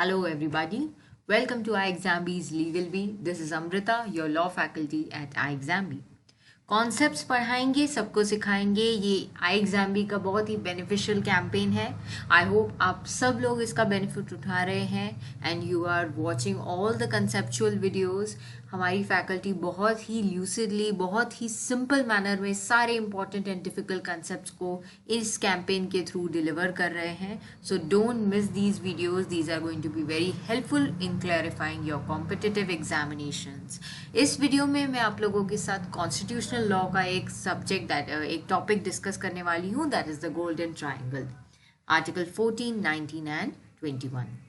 Hello, everybody. Welcome to iExamB's Legal Bee. This is Amrita, your law faculty at iExamB. Concepts पढ़ाएंगे, सबको सिखाएंगे। ये iExamB का बहुत ही बेनिफिशियल कैंपेन है। आई होप आप सब लोग इसका बेनिफिट उठा रहे हैं and you are watching all the conceptual videos. हमारी फैकल्टी बहुत ही ल्यूसिडली, बहुत ही सिंपल मैनर में सारे इंपॉर्टेंट एंड डिफिकल्ट कंसेप्ट्स को इस कैंपेन के थ्रू डिलीवर कर रहे हैं। So don't miss these videos, these are going to be very helpful in clarifying your competitive examinations. इस वीडियो में मैं आप लोगों के साथ कॉन्स्टिट्यूशनल लॉ का एक सब्जेक्ट एक टॉपिक डिस्कस करने वाली हूँ, that is the golden triangle, article 14, 19 and 21।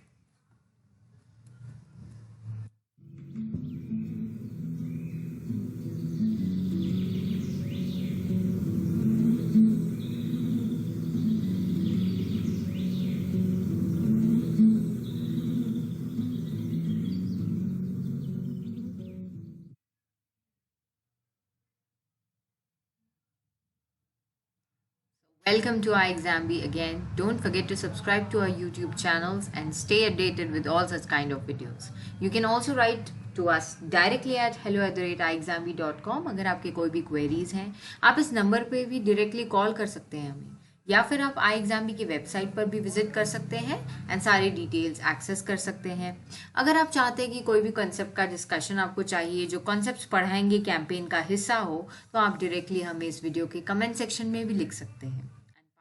Welcome to iExamB again. Don't forget to subscribe to our YouTube channels and stay updated with all such kind of videos. You can also write to us directly at hello@iexamb.com। अगर आपके कोई भी queries हैं, आप इस number पे भी directly call कर सकते हैं हमें, या फिर आप iExamB की वेबसाइट पर भी विजिट कर सकते हैं एंड सारे डिटेल्स एक्सेस कर सकते हैं। अगर आप चाहते हैं कि कोई भी कॉन्सेप्ट का डिस्कशन आपको चाहिए, जो कॉन्सेप्ट्स पढ़ाएंगे कैंपेन का हिस्सा हो, तो आप डायरेक्टली हमें इस वीडियो के कमेंट सेक्शन में भी लिख सकते हैं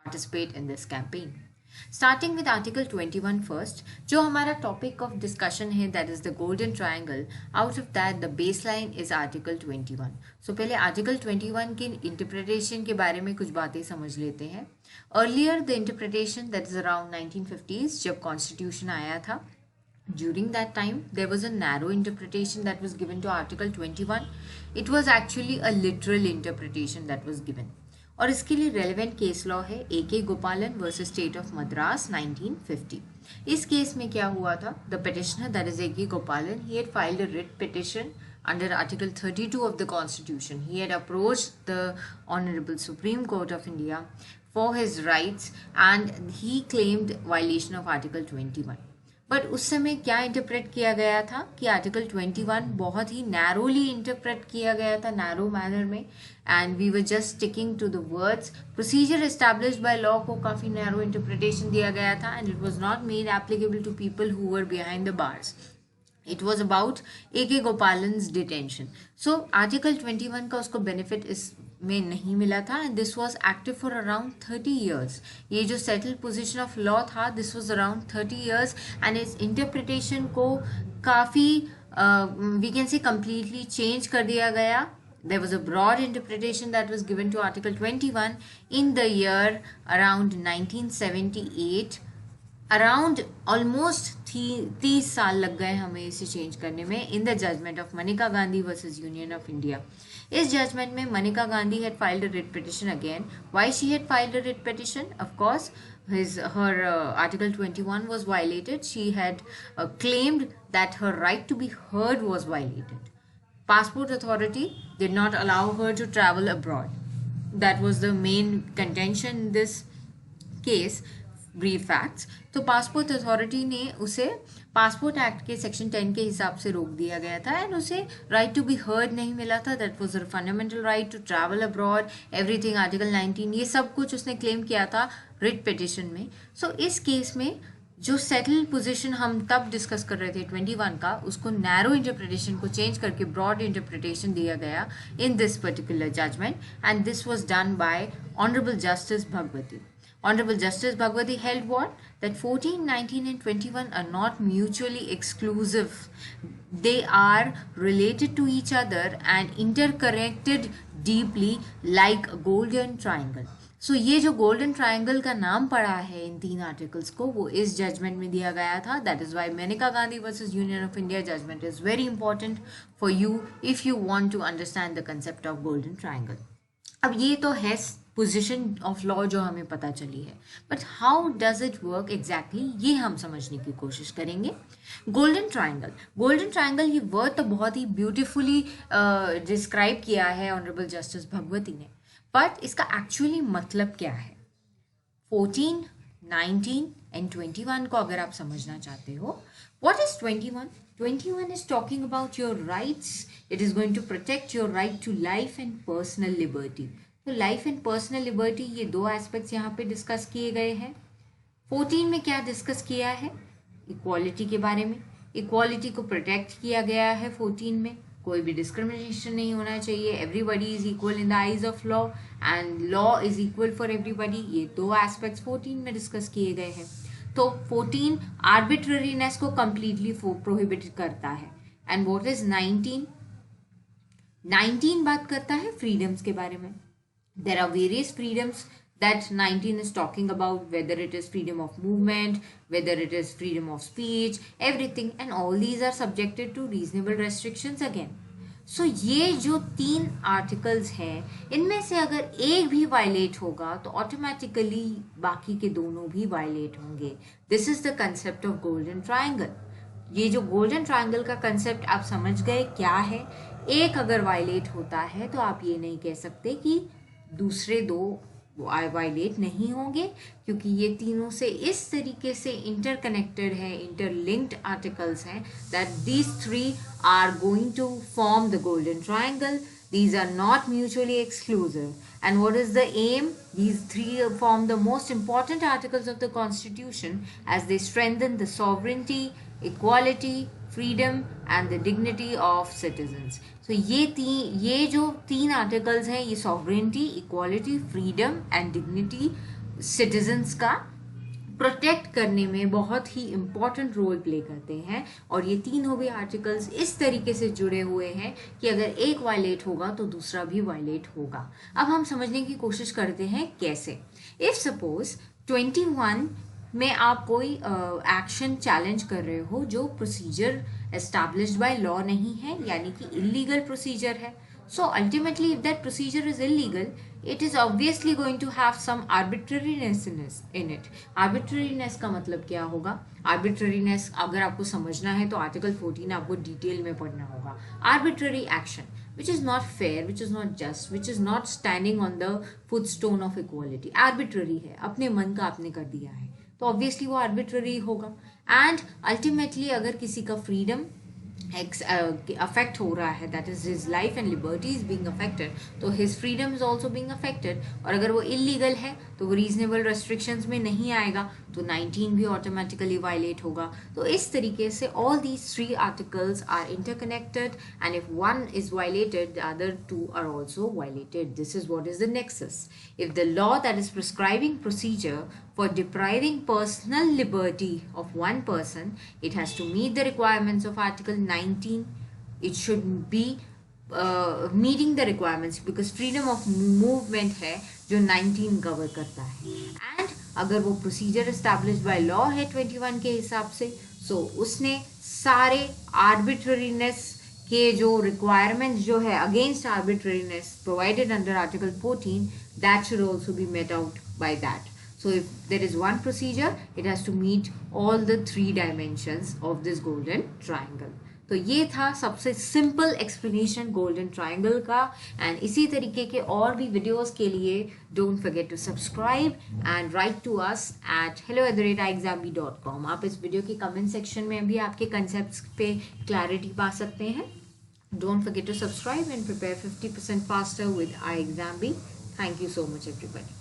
and participate in this campaign. Starting with article 21 first, जो हमारा टॉपिक ऑफ डिस्कशन है, that is the golden triangle. Out of that the base line is article 21। सो पहले आर्टिकल 21 की इंटरप्रिटेशन के बारे में कुछ बातें समझ लेते हैं। Earlier the interpretation, that is around 1950s, जब कॉन्स्टिट्यूशन आया था, during that time there was a narrow interpretation that was given to article 21. It was actually a literal interpretation that was given, और इसके लिए रेलिवेंट केस लॉ है AK गोपालन versus state of Madras 1950। इस case में क्या हुआ था, the petitioner, that is AK गोपालन, he had filed a writ petition under article 32 of the constitution. He had approached the honorable supreme court of India for his rights and he claimed violation of article 21. But उस समय क्या interpret किया गया था कि article 21 बहुत ही narrowly interpret किया गया था, नैरो मैनर में, and we were just sticking to the words. Procedure established by law को काफ़ी नैरो इंटरप्रिटेशन दिया गया था and it was not made applicable to people who were behind the bars. It was about AK Gopalan's detention. So article 21 का उसको benefit इस में नहीं मिला था and this was active for around 30 years। ये जो सेटल पोजिशन ऑफ लॉ था, this was around 30 years and इस इंटरप्रिटेशन को काफ़ी we can say completely change कर दिया गया। There was a broad interpretation that was given to Article 21 in the year around 1978। Around almost 30 साल लग गए हमें इसे चेंज करने में, in the judgment of Maneka Gandhi versus Union of India. इस जजमेंट में Maneka Gandhi had filed a writ petition again. Why she had filed a writ petition? Of course her article 21 was violated. She had claimed that her right to be heard was violated. Passport authority did not allow her to travel abroad. That was the main contention in this case. Brief facts, तो passport authority ने उसे passport act के section 10 के हिसाब से रोक दिया गया था एंड उसे राइट टू बी हर्ड नहीं मिला था। That was a fundamental right to travel abroad, everything, article 19, ये सब कुछ उसने क्लेम किया था रिट पिटिशन में। सो इस केस में जो सेटल पोजीशन हम तब डिस्कस कर रहे थे 21 का, उसको नैरो इंटरप्रिटेशन को चेंज करके ब्रॉड इंटरप्रिटेशन दिया गया in this particular judgment and this was done by Honourable Justice Bhagwati. Honorable Justice Bhagwati held what? That 14, 19 and 21 are not mutually exclusive. They are related to each other and interconnected deeply like a golden triangle. So ये जो golden triangle का नाम पड़ा है इन 3 articles को, वो इस judgment में दिया गया था। That is why Maneka Gandhi versus Union of India judgment is very important for you if you want to understand the concept of golden triangle. अब ये तो है पोजिशन ऑफ लॉ जो हमें पता चली है, but how does it work exactly, ये हम समझने की कोशिश करेंगे। गोल्डन ट्राइंगल ये वर्ड तो बहुत ही ब्यूटिफुली डिस्क्राइब किया है ऑनरेबल जस्टिस भगवती ने, बट इसका एक्चुअली मतलब क्या है? 14, 19 एंड 21 को अगर आप समझना चाहते हो, what is 21? 21 is talking about your rights. It is going to protect your right to life and personal liberty. तो लाइफ एंड पर्सनल लिबर्टी ये दो एस्पेक्ट्स यहाँ पे डिस्कस किए गए हैं। 14 में क्या डिस्कस किया है? इक्वालिटी के बारे में। इक्वालिटी को प्रोटेक्ट किया गया है 14 में। कोई भी डिस्क्रिमिनेशन नहीं होना चाहिए, everybody is equal in the eyes of law and law is equal for everybody. ये दो एस्पेक्ट्स 14 में डिस्कस किए गए हैं। तो 14 आर्बिट्ररीनेस को कंप्लीटली प्रोहिबिट करता है। And what is 19? 19 बात करता है फ्रीडम्स के बारे में। There are various freedoms that 19 is talking about, whether it is freedom of movement, whether it is freedom of speech, everything, and all these are subjected to reasonable restrictions again. So ये जो 3 articles हैं, इनमें से अगर एक भी violet होगा तो ऑटोमेटिकली बाकी के दोनों भी वायलेट होंगे। This is the concept of golden triangle. ये जो गोल्डन ट्रायंगल का कंसेप्ट आप समझ गए क्या है। एक अगर वायलेट होता है तो आप ये नहीं कह सकते कि दूसरे दो वायलेट नहीं होंगे, क्योंकि ये तीनों से इस तरीके से इंटरकनेक्टेड है, इंटरलिंक्ड आर्टिकल्स हैं, that these 3 are going to form the golden triangle. These are not mutually exclusive. And what is the aim? These 3 form the most important articles of the Constitution as they strengthen the sovereignty, equality, freedom and the dignity of citizens. So ये जो 3 articles हैं, ये sovereignty, equality, freedom and dignity citizens का protect करने में बहुत ही important role play करते हैं। और ये तीनों भी आर्टिकल्स इस तरीके से जुड़े हुए हैं कि अगर एक वायलेट होगा तो दूसरा भी वायलेट होगा। अब हम समझने की कोशिश करते हैं कैसे। इफ सपोज 21 में आप कोई एक्शन चैलेंज कर रहे हो जो प्रोसीजर एस्टैब्लिश्ड बाय लॉ नहीं है, यानी कि इलीगल प्रोसीजर है, so ultimately if that procedure is illegal, it is obviously going to have some arbitrariness in it. Arbitrariness का मतलब क्या होगा? Arbitrariness अगर आपको समझना है तो आर्टिकल 14 आपको डिटेल में पढ़ना होगा। Arbitrary action which is not fair, which is not just, which is not standing on the footstone of equality. Arbitrary है, अपने मन का आपने कर दिया है, तो obviously वो arbitrary होगा। And ultimately अगर किसी का freedom अफेक्ट हो रहा है, that is his life and liberty is being affected, तो his freedom is also being affected. और अगर वो इलीगल है तो वो रीजनेबल रेस्ट्रिक्शंस में नहीं आएगा, तो 19 भी ऑटोमेटिकली वायलेट होगा। तो इस तरीके से all these 3 articles are interconnected and if one is violated the other 2 are also violated. This is what is the nexus. If the law that is prescribing procedure for depriving personal liberty of one person, it has to meet the requirements of Article 19. It should be meeting the requirements because freedom of movement है जो 19 cover करता है। and अगर वो procedure established by law है 21 के हिसाब से, so उसने सारे arbitrariness के जो requirements जो है against arbitrariness provided under Article 14, that should also be met out by that. So if there is one procedure, it has to meet all the 3 dimensions of this golden triangle. तो ये था सबसे simple explanation golden triangle का। And इसी तरीके के और भी वीडियोस के लिए don't forget to subscribe and write to us at hello@iexambi.com। आप इस वीडियो के कमेंट सेक्शन में भी आपके कंसेप्ट्स पे क्लैरिटी पा सकते हैं। Don't forget to subscribe and prepare 50% faster with iExamB। Thank you so much everybody.